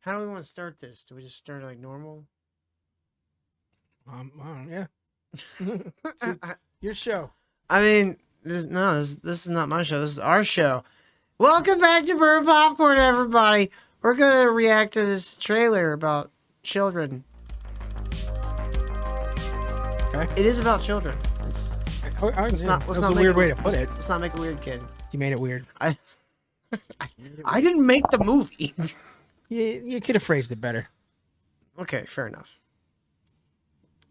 How do we want to start this? Do we just start like normal? Yeah. Your show. I mean, this is not my show. This is our show. Welcome back to Burn Popcorn, everybody. We're gonna react to this trailer about children. Okay. It is about children. Let's not That's a make weird way to put it. Let's not make it weird, kid. You made it weird. I didn't make the movie. You could have phrased it better. Okay, fair enough.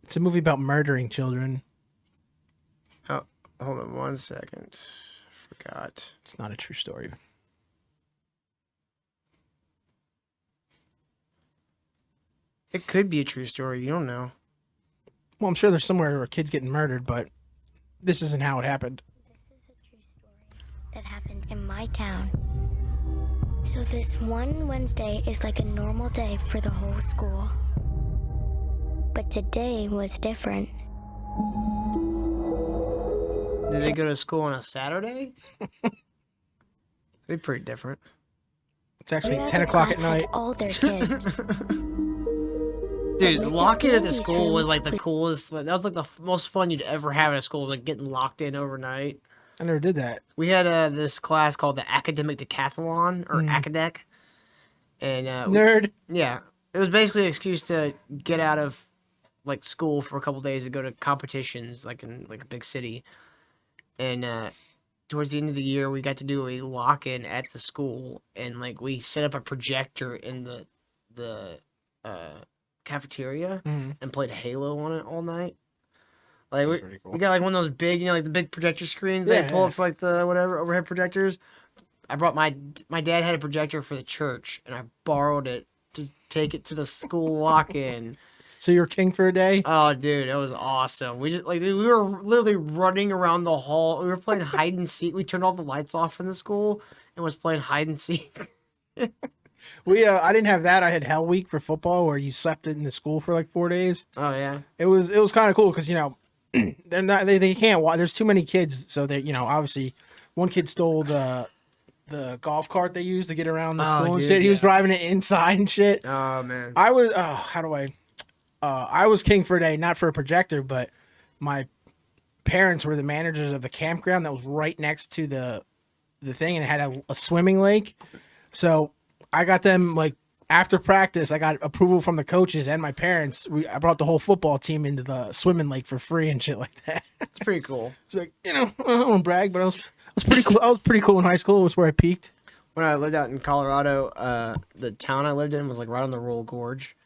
It's a movie about murdering children. Oh, hold on 1 second. Forgot. It's not a true story. It could be a true story. You don't know. Well, I'm sure there's somewhere where a kid's getting murdered, but this isn't how it happened. This is a true story that happened in my town. So this one Wednesday is like a normal day for the whole school. But today was different. Did they go to school on a Saturday? It'd be pretty different. It's actually Every 10 other o'clock class at night. had all their kids. Dude, Mrs. lock-in at the Bailey's school was room like the was- coolest. That was like the most fun you'd ever have at a school. Was like getting locked in overnight. I never did that. We had this class called the Academic Decathlon or Acadec, and Nerd. yeah, it was basically an excuse to get out of like school for a couple days to go to competitions like in like a big city. And towards the end of the year, we got to do a lock-in at the school, and like we set up a projector in the cafeteria and played Halo on it all night. Like That's pretty cool. we got like one of those big, like the big projector screens they Yeah, pull yeah. up for like the whatever overhead projectors. I brought my dad had a projector for the church, and I borrowed it to take it to the school lock-in. So you're king for a day? Oh, dude, it was awesome. We just like we were literally running around the hall. We were playing hide and seek. We turned all the lights off in the school and was playing hide and seek. I didn't have that. I had Hell Week for football, where you slept in the school for like 4 days. Oh yeah. It was kind of cool because they're not they can't watch. There's too many kids, so they obviously one kid stole the golf cart they used to get around the school and dude, shit. He was yeah. driving it inside and shit. Oh man. I was I was king for a day, not for a projector, but my parents were the managers of the campground that was right next to the thing, and it had a swimming lake. So I got them like after practice. I got approval from the coaches and my parents. I brought the whole football team into the swimming lake for free and shit like that. It's pretty cool. It's like I don't want to brag, but I was pretty cool. I was pretty cool in high school. It was where I peaked. When I lived out in Colorado, the town I lived in was like right on the Royal Gorge.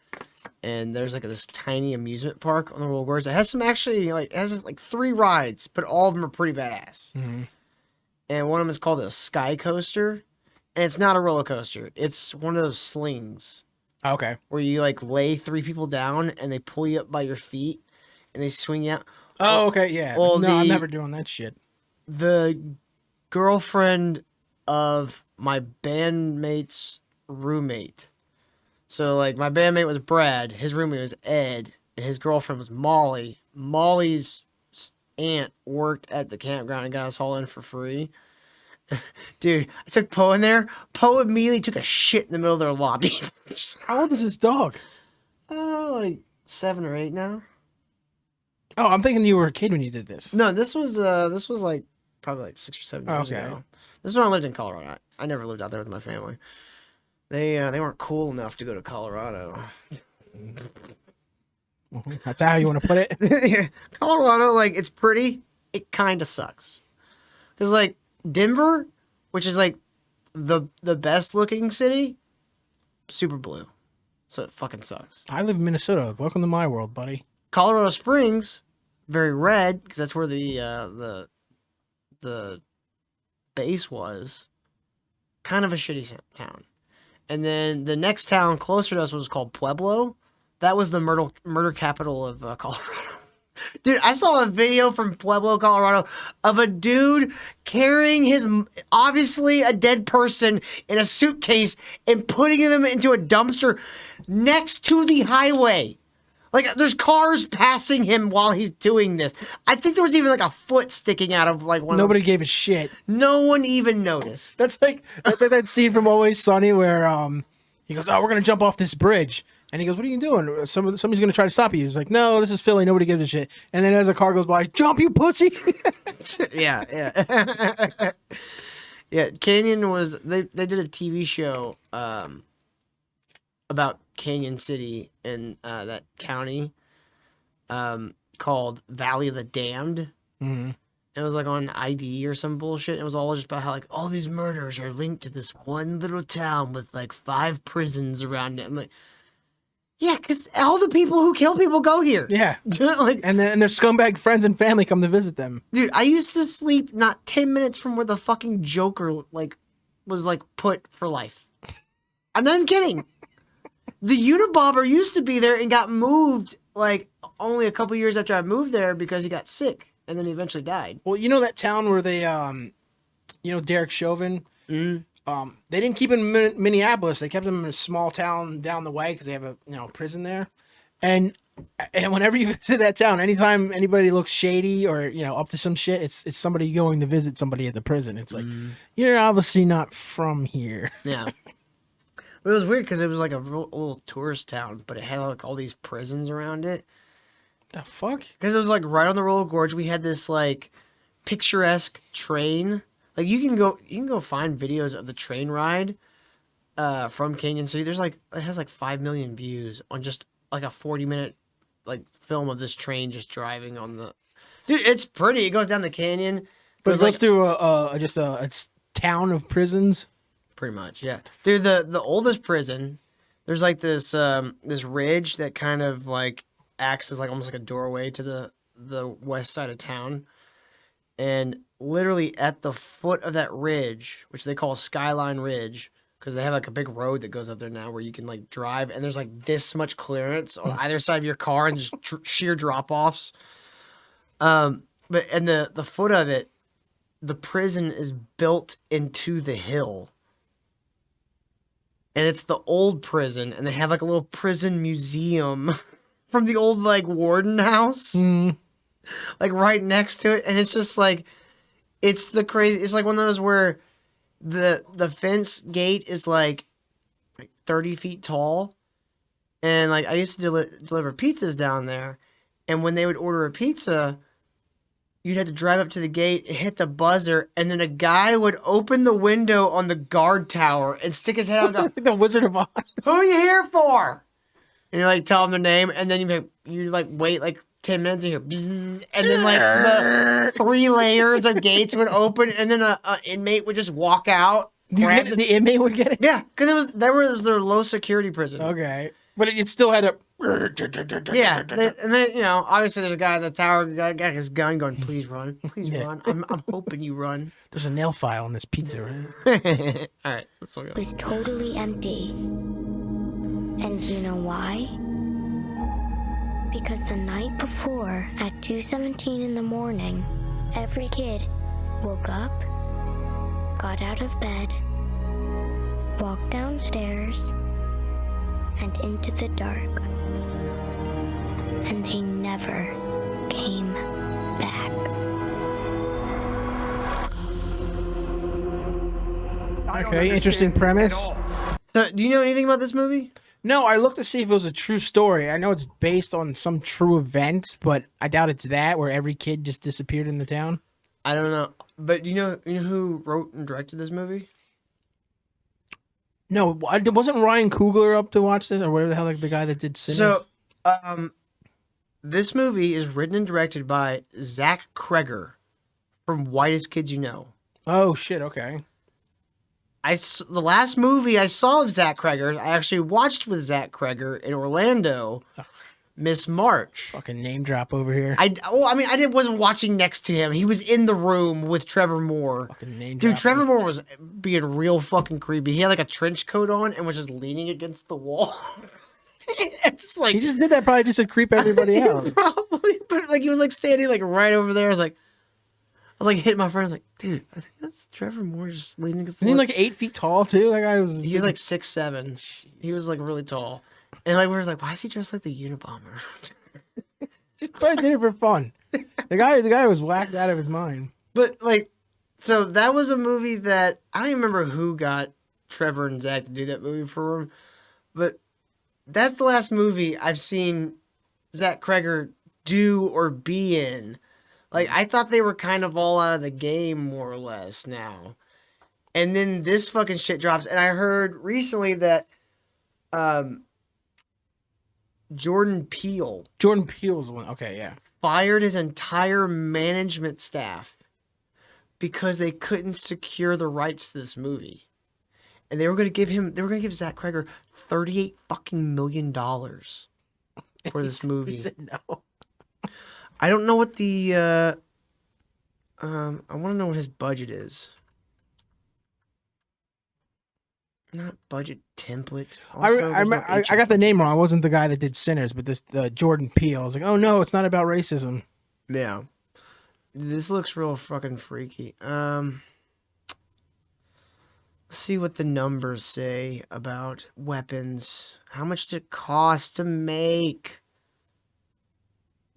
And there's like this tiny amusement park on the Royal Gorge that has some actually like has like 3 rides, but all of them are pretty badass. Mm-hmm. And one of them is called a sky coaster, and it's not a roller coaster. It's one of those slings Okay. where you like lay 3 people down and they pull you up by your feet and they swing you out. Oh, okay, yeah. Well, no, I'm the- never doing that shit. The girlfriend of my bandmate's roommate. So, like, my bandmate was Brad, his roommate was Ed, and his girlfriend was Molly. Molly's aunt worked at the campground and got us all in for free. Dude, I took Poe in there. Poe immediately took a shit in the middle of their lobby. How old is this dog? Like 7 or 8 now. Oh, I'm thinking you were a kid when you did this. No, this was like probably like 6 or 7 years Okay. ago. This is when I lived in Colorado. I never lived out there with my family. They weren't cool enough to go to Colorado. That's how you want to put it? Colorado, like, it's pretty. It kind of sucks. Because, like, Denver, which is, like, the best looking city, super blue. So it fucking sucks. I live in Minnesota. Welcome to my world, buddy. Colorado Springs, very red, because that's where the base was. Kind of a shitty town. And then the next town closer to us was called Pueblo. That was the murder capital of Colorado. Dude, I saw a video from Pueblo, Colorado, of a dude carrying obviously a dead person in a suitcase and putting them into a dumpster next to the highway. Like, there's cars passing him while he's doing this. I think there was even like a foot sticking out of like one. Nobody gave a shit. No one even noticed. That's like that scene from Always Sunny where He goes, "Oh, we're gonna jump off this bridge." And he goes, "What are you doing? Somebody's gonna try to stop you." He's like, "No, this is Philly. Nobody gives a shit." And then as a car goes by, "Jump, you pussy!" Yeah, yeah. Yeah, Canyon was they did a TV show about Canyon City in that county called Valley of the Damned. Mhm. It was like on ID or some bullshit. It was all just about how like all these murders are linked to this one little town with like 5 prisons around it. I'm like, yeah, because all the people who kill people go here. Yeah. Like, And their scumbag friends and family come to visit them. dude, I used to sleep not 10 minutes from where the fucking Joker like was like put for life. I'm not even kidding. The Unabomber used to be there and got moved like only a couple years after I moved there because he got sick and then he eventually died. Well, you know that town where they, Derek Chauvin? Mm. They didn't keep him in Minneapolis. They kept him in a small town down the way because they have a prison there. And whenever you visit that town, anytime anybody looks shady or up to some shit, it's somebody going to visit somebody at the prison. It's like you're obviously not from here. Yeah. But it was weird because it was like a real little tourist town, but it had like all these prisons around it. The fuck? Because it was like right on the Royal Gorge. We had this like picturesque train. Like you can go find videos of the train ride from Canyon City. There's like it has like 5 million views on just like a 40-minute like film of this train just driving on the. Dude, it's pretty. It goes down the canyon. But it like, goes through a town of prisons. Pretty much, yeah. Dude, the oldest prison, there's like this this ridge that kind of like acts as like almost like a doorway to the west side of town. And literally at the foot of that ridge, which they call Skyline Ridge, because they have like a big road that goes up there now where you can like drive, and there's like this much clearance on either side of your car and just sheer drop offs. But and the foot of it, the prison is built into the hill. And it's the old prison, and they have like a little prison museum from the old like warden house, like right next to it. And it's just like, it's the crazy. It's like one of those where the fence gate is like 30 feet tall, and like I used to deliver pizzas down there, and when they would order a pizza, you'd have to drive up to the gate and hit the buzzer, and then a guy would open the window on the guard tower and stick his head out and go, The Wizard of Oz. "Who are you here for?" And you like tell them their name, and then you like wait like 10 minutes and you hear, bzzz, and then like the 3 layers of gates would open, and then a inmate would just walk out. The inmate would get it? Yeah, because that was their low security prison. Okay. But it still had a... Yeah, and then obviously there's a guy at the tower got his gun going. Please run, please run. I'm hoping you run. There's a nail file in this pizza, right? All right, let's go. It was totally empty. And you know why? Because the night before, at 2:17 in the morning, every kid woke up, got out of bed, walked downstairs, and into the dark. And they never came back. Okay, interesting premise. So, do you know anything about this movie? No, I looked to see if it was a true story. I know it's based on some true event, but I doubt it's that, where every kid just disappeared in the town. I don't know. But you know who wrote and directed this movie? No, wasn't Ryan Coogler up to watch this, or whatever the hell, like the guy that did Sinners? So, this movie is written and directed by Zac Cregger from Whitest Kids U Know. Oh shit! Okay. The last movie I saw of Zac Cregger, I actually watched with Zac Cregger in Orlando, Miss March. Fucking name drop over here. Wasn't watching next to him. He was in the room with Trevor Moore. Fucking name Dude, drop. Trevor Moore was being real fucking creepy. He had like a trench coat on and was just leaning against the wall. Just like He just did that probably just to creep everybody out. probably, but like he was like standing like right over there. I was like hitting my friend. I was like, dude, I think that's Trevor Moore just leaning against the Isn't he wall. like 8 feet tall too? That guy was. He was like 6'7". He was like really tall, and like we were like, why is he dressed like the Unabomber? Just probably did it for fun. The guy was whacked out of his mind. But like, so that was a movie that I don't even remember who got Trevor and Zach to do that movie for him. But that's the last movie I've seen Zac Cregger do or be in. Like, I thought they were kind of all out of the game, more or less, now. And then this fucking shit drops. And I heard recently that Jordan Peele Peele's the one. Okay, yeah. fired his entire management staff because they couldn't secure the rights to this movie. And they were going to give Zac Cregger $38 fucking million for this movie. He said no. I don't know what the I want to know what his budget is. Not budget template. Also, I got the name wrong. I wasn't the guy that did Sinners, but this Jordan Peele. I was like, oh no, it's not about racism. Yeah. This looks real fucking freaky. Let's see what the numbers say about weapons. How much did it cost to make?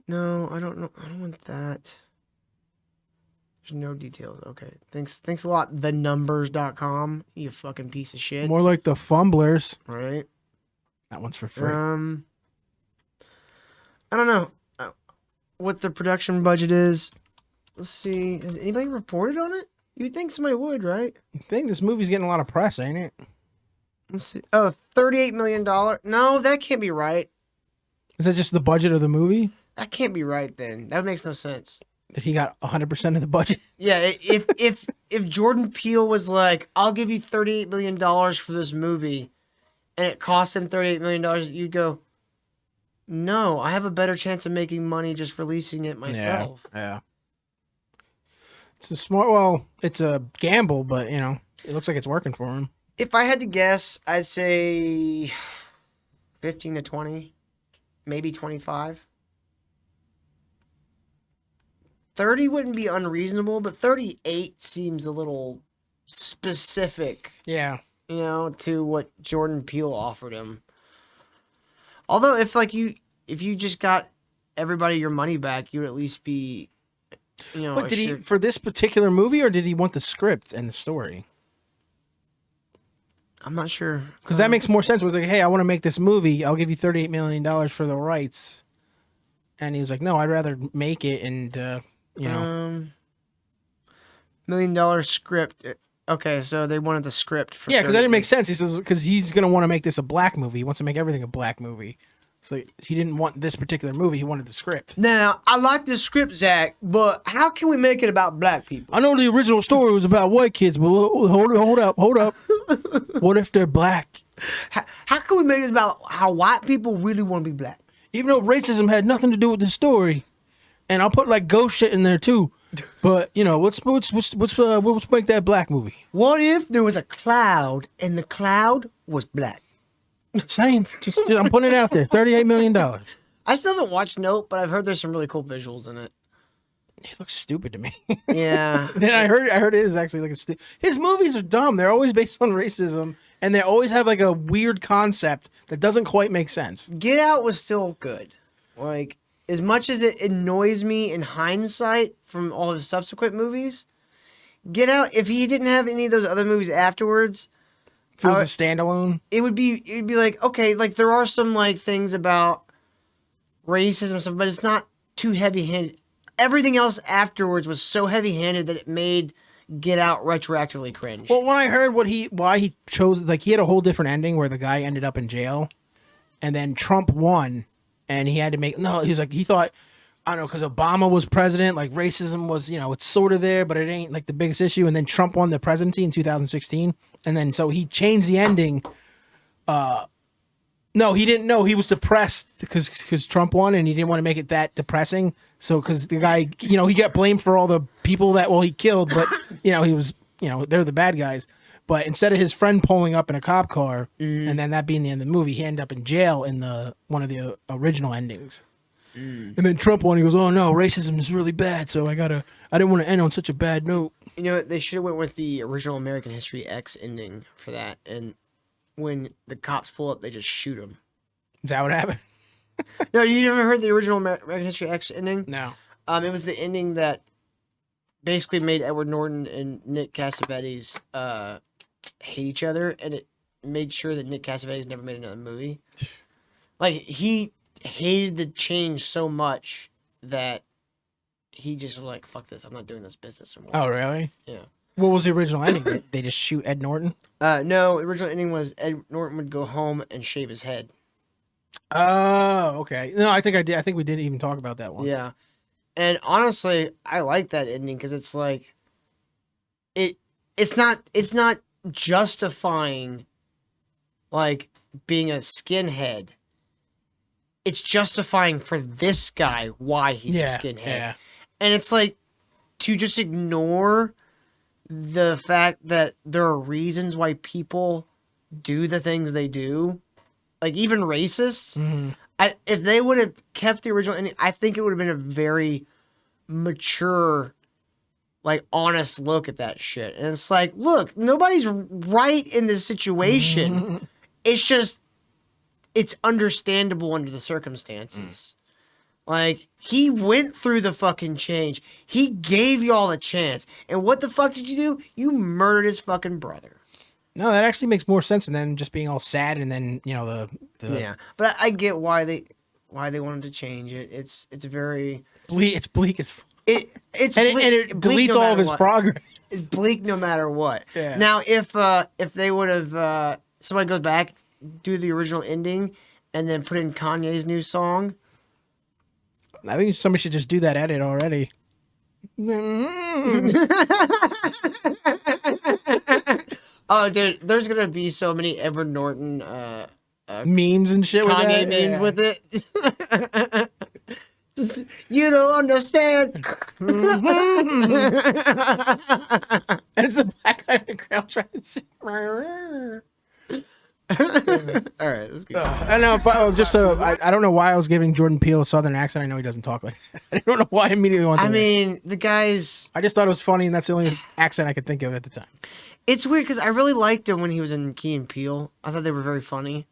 No, I don't know. I don't want that. There's no details. Okay. Thanks a lot, thenumbers.com, you fucking piece of shit. More like the Fumblers. Right? That one's for free. I don't know what the production budget is. Let's see. Has anybody reported on it? You'd think somebody would, right? I think this movie's getting a lot of press, ain't it? Let's see. Oh, $38 million. No, that can't be right. Is that just the budget of the movie? That can't be right then. That makes no sense. That he got 100% of the budget? Yeah, if Jordan Peele was like, I'll give you $38 million for this movie, and it cost him $38 million, you'd go, no, I have a better chance of making money just releasing it myself. Yeah. It's a smart, it's a gamble, but, you know, it looks like it's working for him. If I had to guess, I'd say 15 to 20, maybe 25. 30 wouldn't be unreasonable, but 38 seems a little specific. Yeah. You know, to what Jordan Peele offered him. Although, if you just got everybody your money back, you'd at least be, you know. But did he, for this particular movie, or did he want the script and the story? I'm not sure. Because that makes more sense. It was like, hey, I want to make this movie. I'll give you $38 million for the rights. And he was like, no, I'd rather make it and, you know. $1 million script. Okay, so they wanted the script for. Yeah, because that didn't make sense. He says, because he's going to want to make this a black movie. He wants to make everything a black movie. So he didn't want this particular movie. He wanted the script. Now, I like this script, Zach, but how can we make it about black people? I know the original story was about white kids, but hold up. What if they're black? How can we make it about how white people really want to be black? Even though racism had nothing to do with the story. And I'll put like ghost shit in there too. But, you know, let's make that black movie. What if there was a cloud and the cloud was black? Saying, I'm putting it out there. $38 million. I still haven't watched Nope, but I've heard there's some really cool visuals in it. It looks stupid to me. Yeah. Then I heard it is actually like his movies are dumb. They're always based on racism, and they always have like a weird concept that doesn't quite make sense. Get Out was still good. Like, as much as it annoys me in hindsight from all his subsequent movies, Get Out, if he didn't have any of those other movies afterwards, If it was a standalone, it'd be like, okay, like there are some like things about racism and stuff, but it's not too heavy-handed. Everything else afterwards was so heavy-handed that it made Get Out retroactively cringe. well, when I heard why he chose, like, he had a whole different ending where the guy ended up in jail, and then Trump won, and he had to make he thought, I don't know, because Obama was president, like racism was, you know, it's sort of there, but it ain't like the biggest issue. And then Trump won the presidency in 2016, and then so he changed the ending. No, he didn't know. He was depressed because Trump won, and he didn't want to make it that depressing. So because the guy, you know, he got blamed for all the people that he killed, but you know, he was, you know, they're the bad guys. But instead of his friend pulling up in a cop car, and then that being the end of the movie, he ended up in jail in one of the original endings. And then Trump won. He goes, "Oh no, racism is really bad. So I didn't want to end on such a bad note." You know, they should have went with the original American History X ending for that. And when the cops pull up, they just shoot him. Is that what happened? No, you never heard the original American History X ending? No. It was the ending that basically made Edward Norton and Nick Cassavetes hate each other, and made sure that Nick Cassavetes never made another movie. Like, he hated the change so much that he just was like, fuck this, I'm not doing this business anymore. Oh, really? Yeah. What was the original ending? Did they just shoot Ed Norton? No, the original ending was Ed Norton would go home and shave his head. Oh, okay. No, I think I did. I think we didn't even talk about that one. Yeah. And honestly, I like that ending because it's like it's not justifying like being a skinhead. It's justifying for this guy why he's a skinhead. Yeah. And it's like to just ignore the fact that there are reasons why people do the things they do. Like even racists. Mm-hmm. If they would have kept the original ending, I think it would have been a very mature, like honest look at that shit. And it's like, look, nobody's right in this situation. Mm-hmm. It's just, it's understandable under the circumstances. Like, he went through the fucking change. He gave y'all a chance. And what the fuck did you do? You murdered his fucking brother. No, that actually makes more sense than them just being all sad and then, you know, the Yeah. But I get why they wanted to change it. It's very bleak. It's bleak as it's and bleak, it bleak deletes no all of matter his what. progress. It's bleak no matter what. Yeah. Now if they would have somebody goes back, do the original ending, and then put in Kanye's new song. I think somebody should just do that edit already. Oh, dude, there's gonna be so many Edward Norton Memes and shit with Kanye that. memes with it. You don't understand. And it's the black guy in the crowd trying to sing. All right, let's go. I know, but just so I don't know why I was giving Jordan Peele a southern accent. I know he doesn't talk like that. I don't know why I immediately wanted to. I mean, the guy's. I just thought it was funny, and that's the only accent I could think of at the time. It's weird because I really liked him when he was in Key and Peele. I thought they were very funny.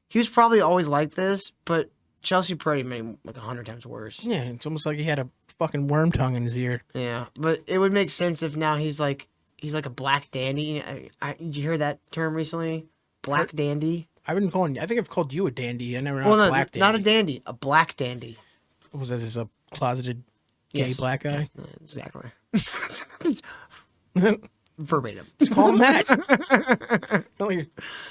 He was probably always like this, but Chelsea Peretti made him like 100 times worse. Yeah, it's almost like he had a fucking worm tongue in his ear. Yeah, but it would make sense if now he's like a black dandy. Did you hear that term recently? Black dandy. I've been calling. I think I've called you a dandy. I never Well, no, black dandy. not a dandy, a black dandy. Was that just a closeted gay Yes. black guy? Yeah, exactly. Verbatim. Call him that.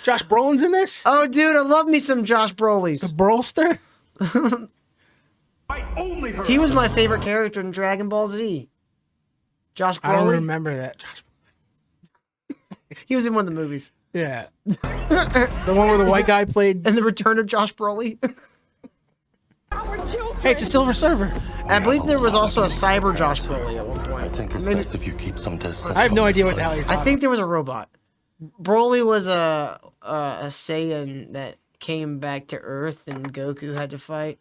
Josh Brolin's in this. Oh, dude, I love me some Josh The Broly's. Brolster. He was my favorite character in Dragon Ball Z. Josh I don't Broly. remember that. Josh. He was in one of the movies. Yeah. The one where the white guy played. And the Return of Josh Broly. Hey, it's a silver server. I believe there was also a cyber Josh Broly at one point. I think it's best if you keep some distance. I have no from idea this what the hell place. you're I talking think there was a robot. Broly was a Saiyan that came back to Earth and Goku had to fight.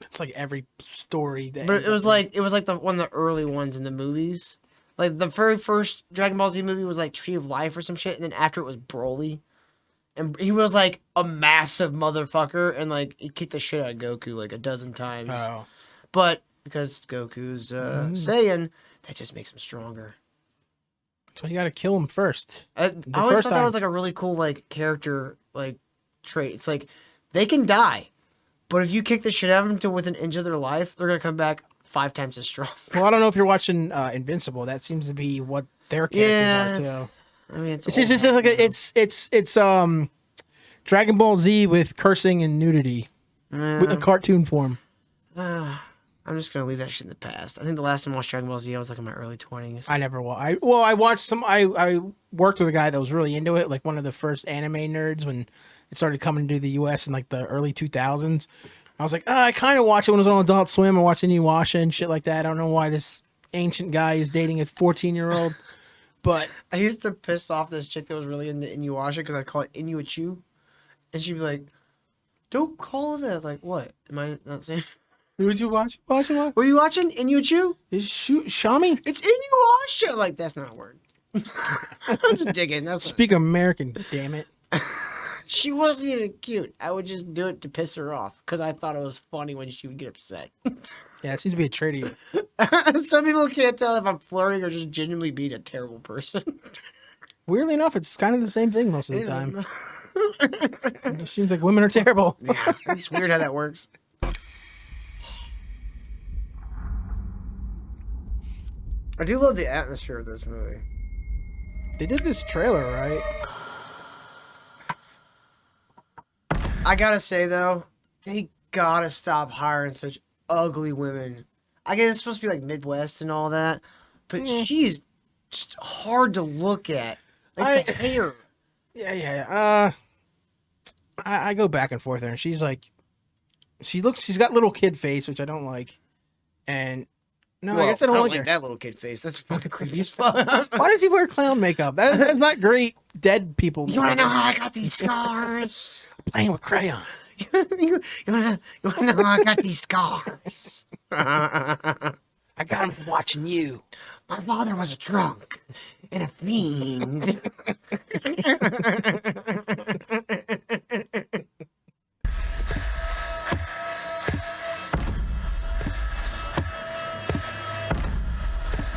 It's like every story. That But it was like the one of the early ones in the movies. Like the very first Dragon Ball Z movie was like Tree of Life or some shit, and then after it was Broly. And he was like a massive motherfucker, and like he kicked the shit out of Goku like a dozen times. Oh. But because Goku's Saiyan, that just makes him stronger. So you got to kill him first. I always first thought that time. was like a really cool like character like trait. It's like they can die, but if you kick the shit out of them to within an inch of their life, they're gonna come back 5 times as strong. Well, I don't know if you're watching Invincible. That seems to be what their characters are too. I mean, it's It's like it's Dragon Ball Z with cursing and nudity with a cartoon form. I'm just gonna leave that shit in the past. I think the last time I watched Dragon Ball Z, I was like in my early 20s. I never watched. I watched some. I worked with a guy that was really into it, like one of the first anime nerds when it started coming to the U.S. in like the early 2000s. I was like, I kind of watched it when it was on Adult Swim and watching Inuyasha and shit like that. I don't know why this ancient guy is dating a 14-year-old, but I used to piss off this chick that was really into Inuyasha because I call it Inuichu, and she'd be like, "Don't call it that." Like, what? Am I not saying? who would you watch? What? Were you watching Inuichu? Is Shami? It's Inuyasha. Like, that's not a word. That's digging. That's Speak American, damn it. She wasn't even cute. I would just do it to piss her off because I thought it was funny when she would get upset. Yeah, it seems to be a trait of you. Some people can't tell if I'm flirting or just genuinely being a terrible person. Weirdly enough, it's kind of the same thing most of the Yeah. time. It just seems like women are terrible. Yeah, it's weird how that works. I do love the atmosphere of this movie. They did this trailer, right? I gotta say though, they gotta stop hiring such ugly women. I guess it's supposed to be like Midwest and all that, but she's just hard to look at. Like the hair. Yeah. I go back and forth there, and she's like, she's got little kid face, which I don't like, and no, I guess I don't like her. that little kid face. That's fucking creepy as fuck. Why does he wear clown makeup? That's not great. Dead people. You wanna know how I got these scars? Playing with crayon. you wanna know how I got these scars? I got him from watching you. My father was a drunk and a fiend.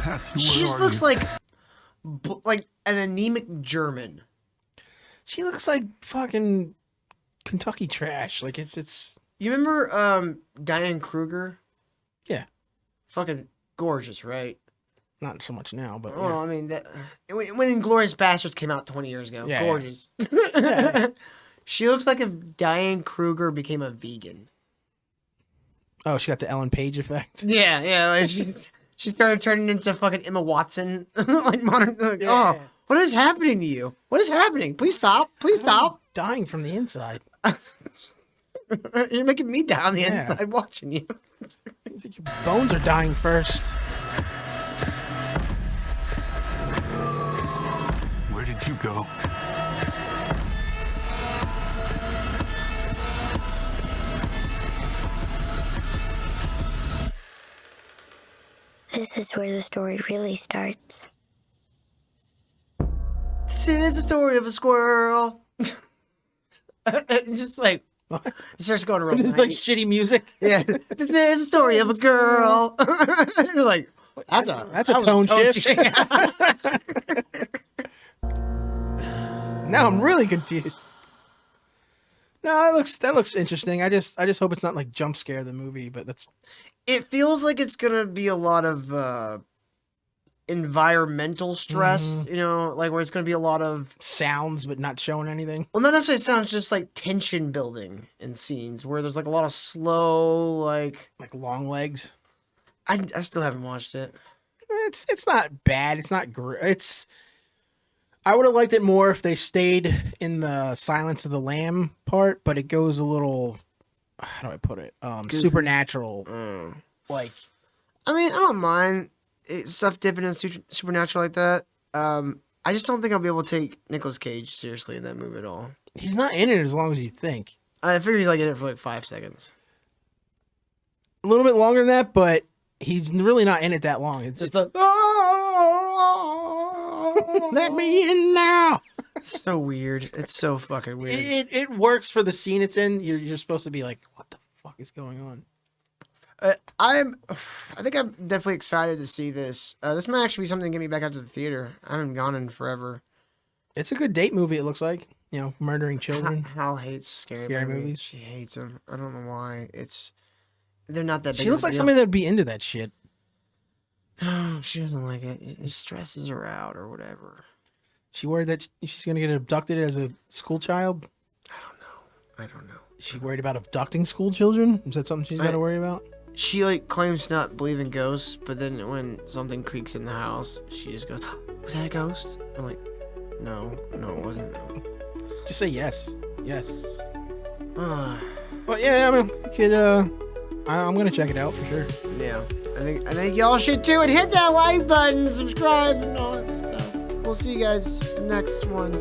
Matthew, She where just are looks you? like an anemic German. She looks like fucking Kentucky trash. Like it's. You remember Diane Kruger? Yeah. Fucking gorgeous, right? Not so much now, but Oh, yeah. I mean, that when Inglourious Bastards came out 20 years ago, Yeah, gorgeous. Yeah. She looks like if Diane Kruger became a vegan. Oh, she got the Ellen Page effect. Yeah, like she started turning into fucking Emma Watson, like modern. Like, Yeah. Oh, what is happening to you? What is happening? Please stop! Please stop! Dying from the inside. You're making me down the Yeah. inside watching you. I think your bones are dying first. Where did you go? This is where the story really starts. This is the story of a squirrel. It's just like What? it starts going real Like nice. shitty music. Yeah, this is the story of a girl. You're like, that's a That's a tone shift. Now I'm really confused. No, that looks interesting. I just hope it's not like jump scare the movie, but that's It feels like it's gonna be a lot of environmental stress. Mhm. You know, like where it's gonna be a lot of sounds but not showing anything. well, not necessarily sounds, just like tension building in scenes where there's like a lot of slow like. Like long legs. I still haven't watched it. It's not bad. It's not great. It's I would have liked it more if they stayed in the Silence of the Lamb part, but it goes a little how do I put it? Supernatural. Like I mean, I don't mind stuff dipping in supernatural like that. I just don't think I'll be able to take Nicolas Cage seriously in that movie at all. he's not in it as long as you think. I figure he's like in it for like 5 seconds. A little bit longer than that, but he's really not in it that long. It's just Just a, let me in now. it's so weird. It's so fucking weird. It works for the scene it's in. You're supposed to be like, what the fuck is going on? I think I'm definitely excited to see this. This might actually be something to get me back out to the theater. I haven't gone in forever. It's a good date movie. It looks like murdering children. Hal hates scary movies. She hates them. I don't know why. They're not that big. She looks like somebody that'd be into that shit. No, she doesn't like it. It stresses her out or whatever. She worried that she's gonna get abducted as a school child. I don't know. Is she worried about abducting school children? Is that something she's got to worry about? She like claims to not believe in ghosts, but then when something creaks in the house, she just goes, "Was that a ghost?" I'm like, "No, it wasn't." No. Just say yes. Yes. Uh, But yeah, I mean, you could, I'm gonna check it out for sure. yeah, I think y'all should too, and hit that like button, subscribe, and all that stuff. We'll see you guys next one.